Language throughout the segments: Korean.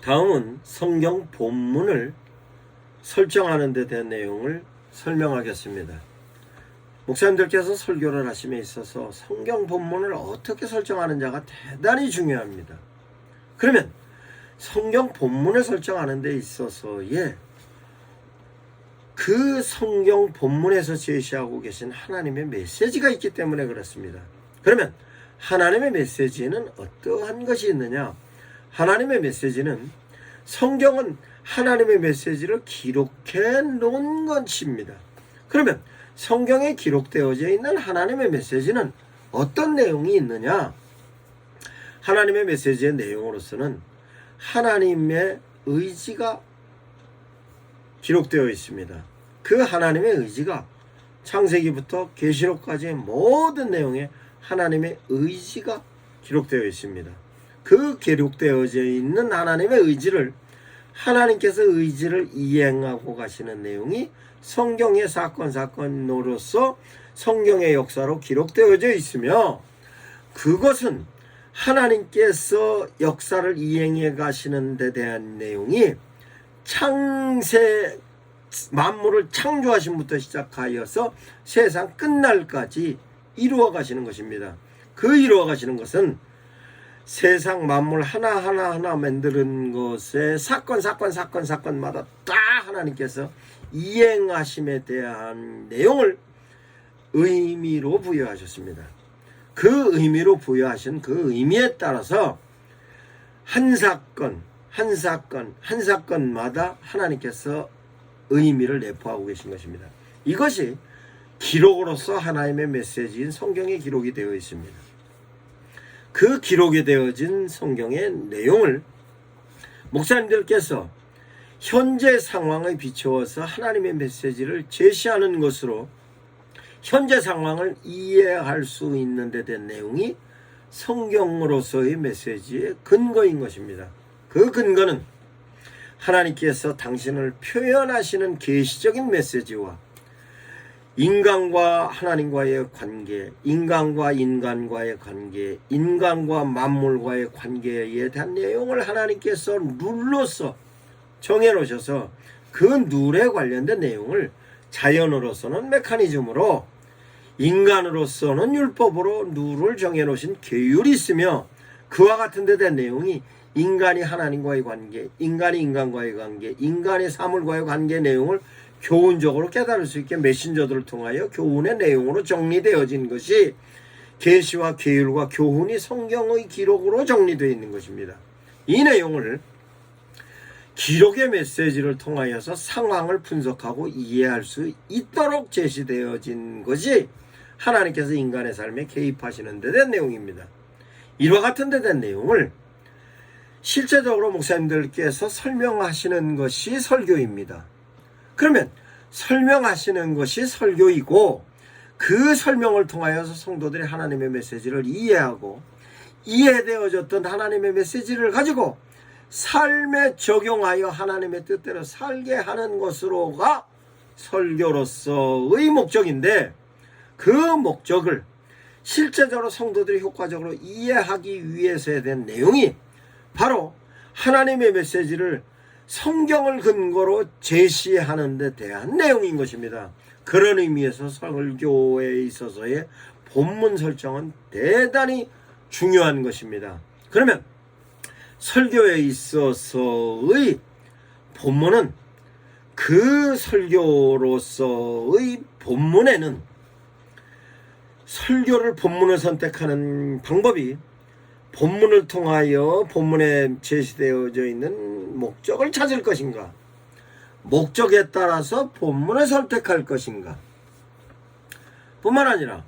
다음은 성경 본문을 설정하는 데 대한 내용을 설명하겠습니다. 목사님들께서 설교를 하심에 있어서 성경 본문을 어떻게 설정하느냐가 대단히 중요합니다. 그러면 성경 본문을 설정하는 데 있어서의 그 성경 본문에서 제시하고 계신 하나님의 메시지가 있기 때문에 그렇습니다. 그러면 하나님의 메시지에는 어떠한 것이 있느냐? 하나님의 메시지는, 성경은 하나님의 메시지를 기록해 놓은 것입니다. 그러면 성경에 기록되어져 있는 하나님의 메시지는 어떤 내용이 있느냐? 하나님의 메시지의 내용으로서는 하나님의 의지가 기록되어 있습니다. 그 하나님의 의지가 창세기부터 계시록까지의 모든 내용에 하나님의 의지가 기록되어 있습니다. 그 기록되어져 있는 하나님의 의지를, 하나님께서 의지를 이행하고 가시는 내용이 성경의 사건으로서 성경의 역사로 기록되어져 있으며, 그것은 하나님께서 역사를 이행해 가시는 데 대한 내용이 만물을 창조하신 부터 시작하여서 세상 끝날까지 이루어 가시는 것입니다. 그 이루어 가시는 것은 세상 만물 하나하나 만드는 것의 사건마다 다 하나님께서 이행하심에 대한 내용을 의미로 부여하셨습니다. 그 의미로 부여하신 그 의미에 따라서 한 사건마다 하나님께서 의미를 내포하고 계신 것입니다. 이것이 기록으로서 하나님의 메시지인 성경에 기록이 되어 있습니다. 그 기록이 되어진 성경의 내용을 목사님들께서 현재 상황에 비추어서 하나님의 메시지를 제시하는 것으로 현재 상황을 이해할 수 있는 데 대한 내용이 성경으로서의 메시지의 근거인 것입니다. 그 근거는 하나님께서 당신을 표현하시는 계시적인 메시지와 인간과 하나님과의 관계, 인간과 인간과의 관계, 인간과 만물과의 관계에 대한 내용을 하나님께서 룰로서 정해놓으셔서 그 룰에 관련된 내용을 자연으로서는 메커니즘으로, 인간으로서는 율법으로 룰을 정해놓으신 계율이 있으며, 그와 같은 데 대한 내용이 인간이 하나님과의 관계, 인간이 인간과의 관계, 인간이 사물과의 관계 내용을 교훈적으로 깨달을 수 있게 메신저들을 통하여 교훈의 내용으로 정리되어진 것이 계시와 계율과 교훈이 성경의 기록으로 정리되어 있는 것입니다. 이 내용을 기록의 메시지를 통하여서 상황을 분석하고 이해할 수 있도록 제시되어진 것이 하나님께서 인간의 삶에 개입하시는 데 대한 내용입니다. 이와 같은 데 대한 내용을 실제적으로 목사님들께서 설명하시는 것이 설교입니다. 그러면 설명하시는 것이 설교이고, 그 설명을 통하여서 성도들이 하나님의 메시지를 이해하고, 이해되어졌던 하나님의 메시지를 가지고 삶에 적용하여 하나님의 뜻대로 살게 하는 것으로가 설교로서의 목적인데, 그 목적을 실제적으로 성도들이 효과적으로 이해하기 위해서에 대한 내용이 바로 하나님의 메시지를 성경을 근거로 제시하는 데 대한 내용인 것입니다. 그런 의미에서 설교에 있어서의 본문 설정은 대단히 중요한 것입니다. 그러면 설교에 있어서의 본문은, 그 설교로서의 본문에는 설교를 본문을 선택하는 방법이 본문을 통하여 본문에 제시되어져 있는 목적을 찾을 것인가, 목적에 따라서 본문을 선택할 것인가, 뿐만 아니라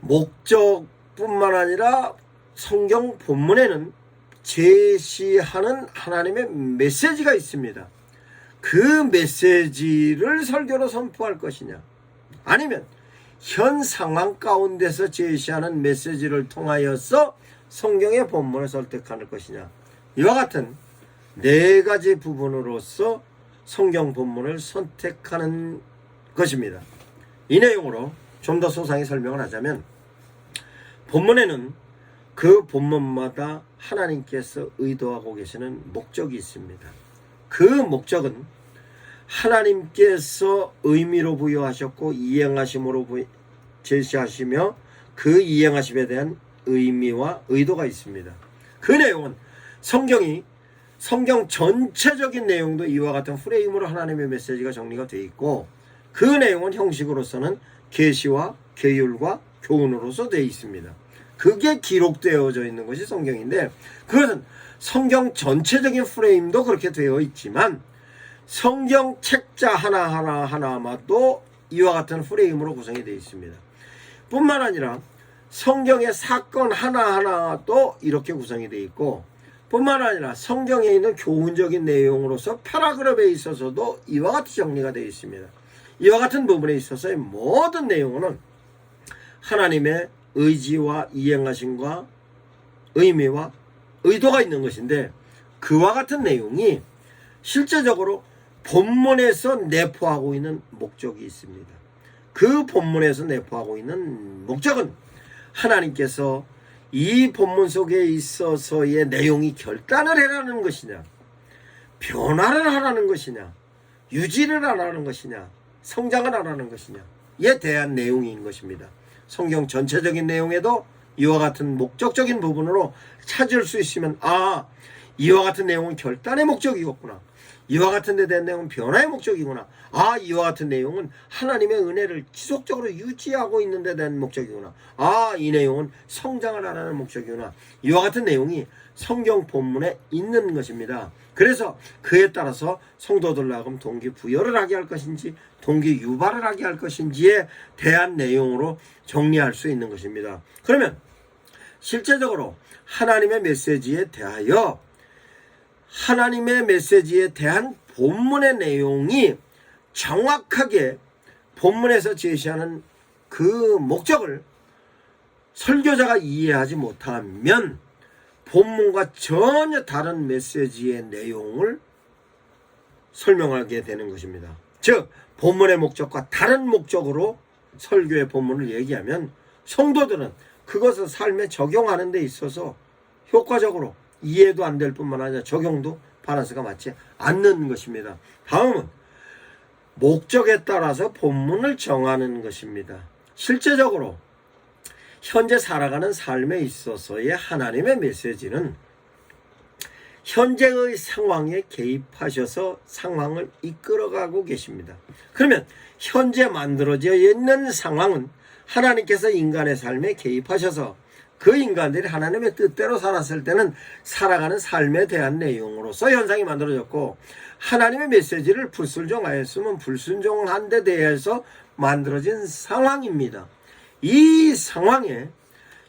목적뿐만 아니라 성경 본문에는 제시하는 하나님의 메시지가 있습니다. 그 메시지를 설교로 선포할 것이냐, 아니면 현 상황 가운데서 제시하는 메시지를 통하여서 성경의 본문을 선택할 것이냐, 이와 같은 네 가지 부분으로서 성경 본문을 선택하는 것입니다. 이 내용으로 좀 더 소상히 설명을 하자면, 본문에는 그 본문마다 하나님께서 의도하고 계시는 목적이 있습니다. 그 목적은 하나님께서 의미로 부여하셨고 이행하심으로 제시하시며 그 이행하심에 대한 의미와 의도가 있습니다. 그 내용은 성경 전체적인 내용도 이와 같은 프레임으로 하나님의 메시지가 정리가 되어 있고 그 내용은 형식으로서는 계시와 계율과 교훈으로서 되어 있습니다. 그게 기록되어져 있는 것이 성경인데 그것은 성경 전체적인 프레임도 그렇게 되어 있지만 성경 책자 하나마도 이와 같은 프레임으로 구성이 되어 있습니다. 뿐만 아니라 성경의 사건 하나하나도 이렇게 구성이 되어 있고 뿐만 아니라 성경에 있는 교훈적인 내용으로서 패러그래프에 있어서도 이와 같이 정리가 되어 있습니다. 이와 같은 부분에 있어서의 모든 내용은 하나님의 의지와 이행하심과 의미와 의도가 있는 것인데 그와 같은 내용이 실제적으로 본문에서 내포하고 있는 목적이 있습니다. 그 본문에서 내포하고 있는 목적은 하나님께서 이 본문 속에 있어서의 내용이 결단을 해라는 것이냐, 변화를 하라는 것이냐, 유지를 하라는 것이냐, 성장을 하라는 것이냐에 대한 내용인 것입니다. 성경 전체적인 내용에도 이와 같은 목적적인 부분으로 찾을 수 있으면 이와 같은 내용은 결단의 목적이었구나. 이와 같은 데 대한 내용은 변화의 목적이구나. 이와 같은 내용은 하나님의 은혜를 지속적으로 유지하고 있는 데 대한 목적이구나. 이 내용은 성장을 하라는 목적이구나. 이와 같은 내용이 성경 본문에 있는 것입니다. 그래서 그에 따라서 성도들로 하여금 동기부여를 하게 할 것인지 동기유발을 하게 할 것인지에 대한 내용으로 정리할 수 있는 것입니다. 그러면 실제적으로 하나님의 메시지에 대한 본문의 내용이 정확하게 본문에서 제시하는 그 목적을 설교자가 이해하지 못하면 본문과 전혀 다른 메시지의 내용을 설명하게 되는 것입니다. 즉 본문의 목적과 다른 목적으로 설교의 본문을 얘기하면 성도들은 그것을 삶에 적용하는 데 있어서 효과적으로 이해도 안 될 뿐만 아니라 적용도 밸런스가 맞지 않는 것입니다. 다음은 목적에 따라서 본문을 정하는 것입니다. 실제적으로 현재 살아가는 삶에 있어서의 하나님의 메시지는 현재의 상황에 개입하셔서 상황을 이끌어가고 계십니다. 그러면 현재 만들어져 있는 상황은 하나님께서 인간의 삶에 개입하셔서 그 인간들이 하나님의 뜻대로 살았을 때는 살아가는 삶에 대한 내용으로서 현상이 만들어졌고 하나님의 메시지를 불순종하였으면 불순종한 데 대해서 만들어진 상황입니다. 이 상황에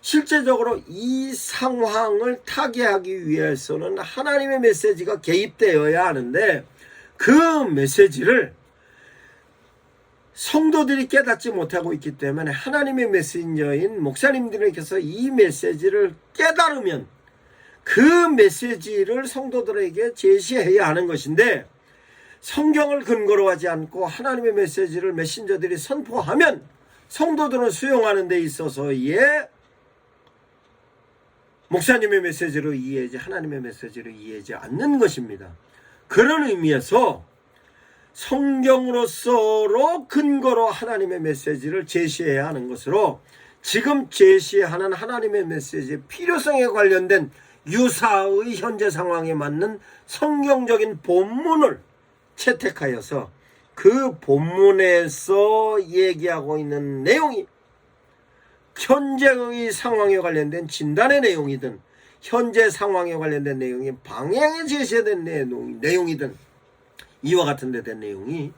실제적으로 이 상황을 타개하기 위해서는 하나님의 메시지가 개입되어야 하는데 그 메시지를 성도들이 깨닫지 못하고 있기 때문에 하나님의 메신저인 목사님들께서 이 메시지를 깨달으면 그 메시지를 성도들에게 제시해야 하는 것인데 성경을 근거로 하지 않고 하나님의 메시지를 메신저들이 선포하면 성도들은 수용하는 데 있어서의 목사님의 메시지로 이해하지 하나님의 메시지로 이해하지 않는 것입니다. 그런 의미에서 성경으로서로 근거로 하나님의 메시지를 제시해야 하는 것으로 지금 제시하는 하나님의 메시지의 필요성에 관련된 유사의 현재 상황에 맞는 성경적인 본문을 채택하여서 그 본문에서 얘기하고 있는 내용이 현재의 상황에 관련된 진단의 내용이든 현재 상황에 관련된 내용이 방향에 제시된 내용이든 이와 같은 데 된 내용이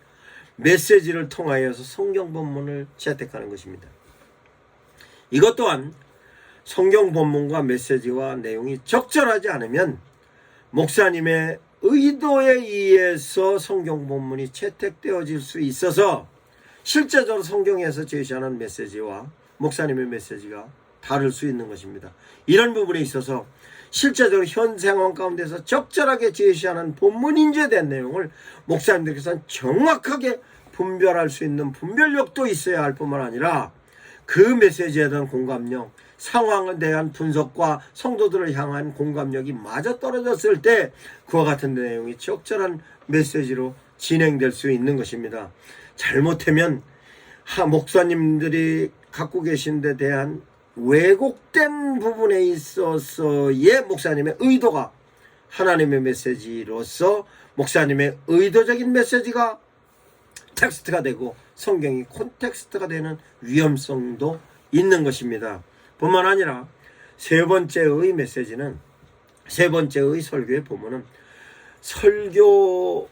메시지를 통하여서 성경 본문을 채택하는 것입니다. 이것 또한 성경 본문과 메시지와 내용이 적절하지 않으면 목사님의 의도에 의해서 성경 본문이 채택되어질 수 있어서 실제적으로 성경에서 제시하는 메시지와 목사님의 메시지가 다를 수 있는 것입니다. 이런 부분에 있어서 실제적으로 현 상황 가운데서 적절하게 제시하는 본문인지에 대한 내용을 목사님들께서는 정확하게 분별할 수 있는 분별력도 있어야 할 뿐만 아니라 그 메시지에 대한 공감력, 상황에 대한 분석과 성도들을 향한 공감력이 마저 떨어졌을 때 그와 같은 내용이 적절한 메시지로 진행될 수 있는 것입니다. 잘못하면 목사님들이 갖고 계신 데 대한 왜곡된 부분에 있어서의 목사님의 의도가 하나님의 메시지로서 목사님의 의도적인 메시지가 텍스트가 되고 성경이 콘텍스트가 되는 위험성도 있는 것입니다. 뿐만 아니라 세 번째의 메시지는, 세 번째의 설교에 보면은 설교로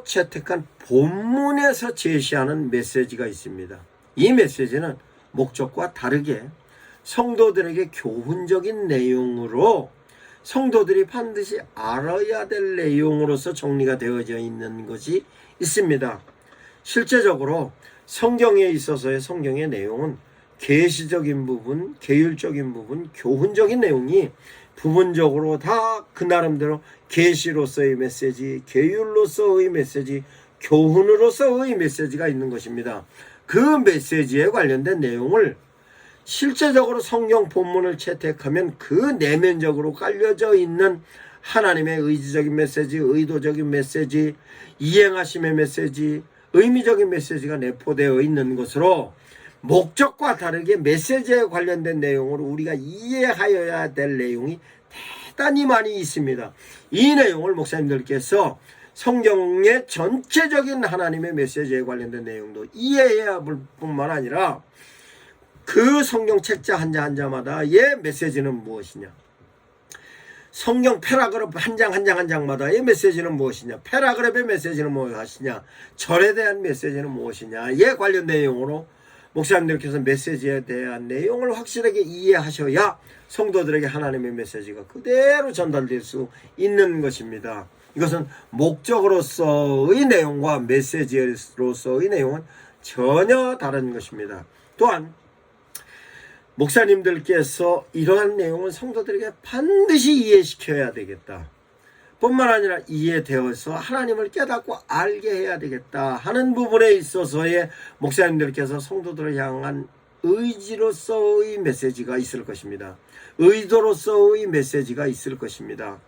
채택한 본문에서 제시하는 메시지가 있습니다. 이 메시지는 목적과 다르게 성도들에게 교훈적인 내용으로 성도들이 반드시 알아야 될 내용으로서 정리가 되어져 있는 것이 있습니다. 실제적으로 성경에 있어서의 성경의 내용은 계시적인 부분, 계율적인 부분, 교훈적인 내용이 부분적으로 다 그 나름대로 계시로서의 메시지, 계율로서의 메시지, 교훈으로서의 메시지가 있는 것입니다. 그 메시지에 관련된 내용을 실제적으로 성경 본문을 채택하면 그 내면적으로 깔려져 있는 하나님의 의지적인 메시지, 의도적인 메시지, 이행하심의 메시지, 의미적인 메시지가 내포되어 있는 것으로 목적과 다르게 메시지에 관련된 내용으로 우리가 이해하여야 될 내용이 대단히 많이 있습니다. 이 내용을 목사님들께서 성경의 전체적인 하나님의 메시지에 관련된 내용도 이해해야 할 뿐만 아니라 그 성경 책자 한자 한자마다의 메시지는 무엇이냐, 성경 패라그래프 한 장 한 장 한 장마다의 메시지는 무엇이냐, 패라그래프의 메시지는 무엇이냐, 절에 대한 메시지는 무엇이냐에 관련 내용으로 목사님들께서 메시지에 대한 내용을 확실하게 이해하셔야 성도들에게 하나님의 메시지가 그대로 전달될 수 있는 것입니다. 이것은 목적으로서의 내용과 메시지로서의 내용은 전혀 다른 것입니다. 또한 목사님들께서 이러한 내용은 성도들에게 반드시 이해시켜야 되겠다, 뿐만 아니라 이해되어서 하나님을 깨닫고 알게 해야 되겠다 하는 부분에 있어서의 목사님들께서 성도들을 향한 의지로서의 메시지가 있을 것입니다. 의도로서의 메시지가 있을 것입니다.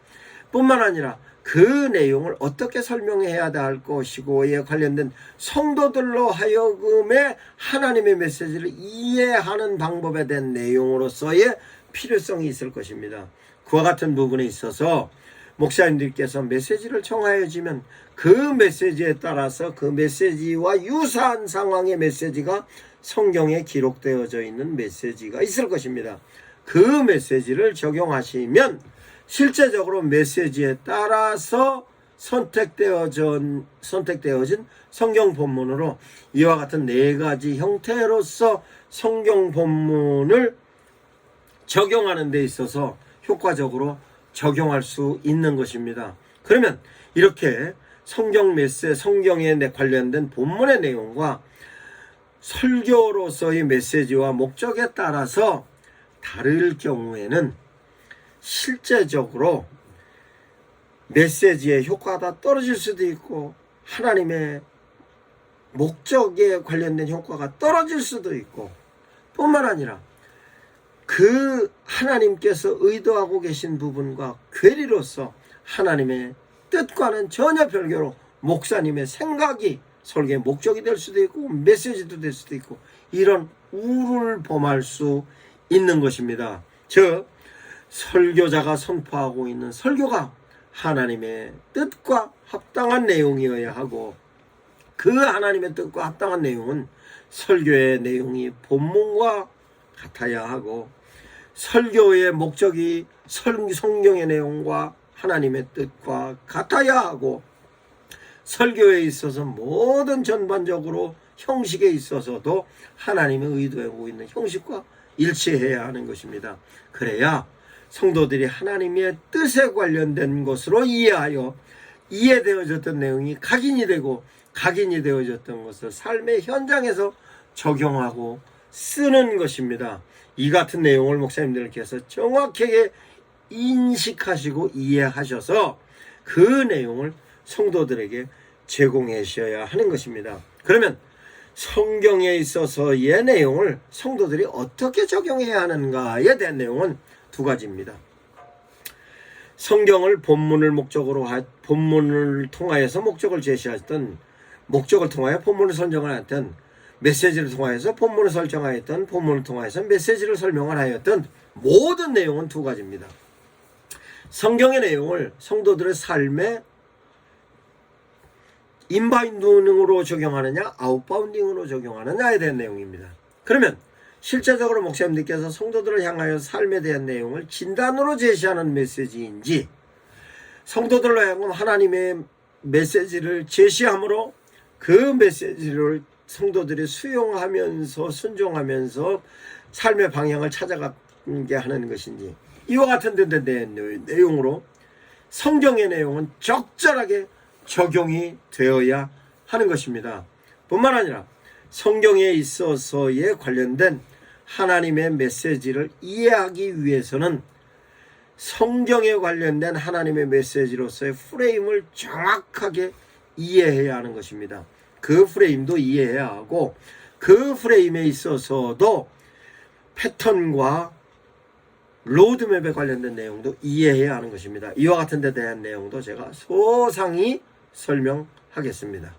뿐만 아니라 그 내용을 어떻게 설명해야 할 것이고에 관련된 성도들로 하여금의 하나님의 메시지를 이해하는 방법에 대한 내용으로서의 필요성이 있을 것입니다. 그와 같은 부분에 있어서 목사님들께서 메시지를 정하여지면 그 메시지에 따라서 그 메시지와 유사한 상황의 메시지가 성경에 기록되어져 있는 메시지가 있을 것입니다. 그 메시지를 적용하시면 실제적으로 메시지에 따라서 선택되어진 성경 본문으로 이와 같은 네 가지 형태로서 성경 본문을 적용하는 데 있어서 효과적으로 적용할 수 있는 것입니다. 그러면 이렇게 성경 메시지, 성경에 관련된 본문의 내용과 설교로서의 메시지와 목적에 따라서 다를 경우에는 실제적으로 메시지의 효과가 떨어질 수도 있고 하나님의 목적에 관련된 효과가 떨어질 수도 있고, 뿐만 아니라 그 하나님께서 의도하고 계신 부분과 괴리로서 하나님의 뜻과는 전혀 별개로 목사님의 생각이 설교의 목적이 될 수도 있고 메시지도 될 수도 있고 이런 우를 범할 수 있는 것입니다. 즉 설교자가 선포하고 있는 설교가 하나님의 뜻과 합당한 내용이어야 하고 그 하나님의 뜻과 합당한 내용은 설교의 내용이 본문과 같아야 하고 설교의 목적이 성경의 내용과 하나님의 뜻과 같아야 하고 설교에 있어서 모든 전반적으로 형식에 있어서도 하나님의 의도하고 있는 형식과 일치해야 하는 것입니다. 그래야 성도들이 하나님의 뜻에 관련된 것으로 이해하여 이해되어졌던 내용이 각인이 되고 각인이 되어졌던 것을 삶의 현장에서 적용하고 쓰는 것입니다. 이 같은 내용을 목사님들께서 정확하게 인식하시고 이해하셔서 그 내용을 성도들에게 제공하셔야 하는 것입니다. 그러면 성경에 있어서의 내용을 성도들이 어떻게 적용해야 하는가에 대한 내용은 두 가지입니다. 성경을 본문을 통하여서 목적을 제시했던, 목적을 통하여 본문을 선정을 했던, 메시지를 통하여서 본문을 설정하였던, 본문을 통하여서 메시지를 설명을 하였던 모든 내용은 두 가지입니다. 성경의 내용을 성도들의 삶에 인바운딩으로 적용하느냐, 아웃바운딩으로 적용하느냐에 대한 내용입니다. 그러면 실제적으로 목사님들께서 성도들을 향하여 삶에 대한 내용을 진단으로 제시하는 메시지인지, 성도들로 하여금 하나님의 메시지를 제시함으로 그 메시지를 성도들이 수용하면서 순종하면서 삶의 방향을 찾아가게 하는 것인지, 이와 같은 데 대한 내용으로 성경의 내용은 적절하게 적용이 되어야 하는 것입니다. 뿐만 아니라 성경에 있어서에 관련된 하나님의 메시지를 이해하기 위해서는 성경에 관련된 하나님의 메시지로서의 프레임을 정확하게 이해해야 하는 것입니다. 그 프레임도 이해해야 하고, 그 프레임에 있어서도 패턴과 로드맵에 관련된 내용도 이해해야 하는 것입니다. 이와 같은 데 대한 내용도 제가 소상히 설명하겠습니다.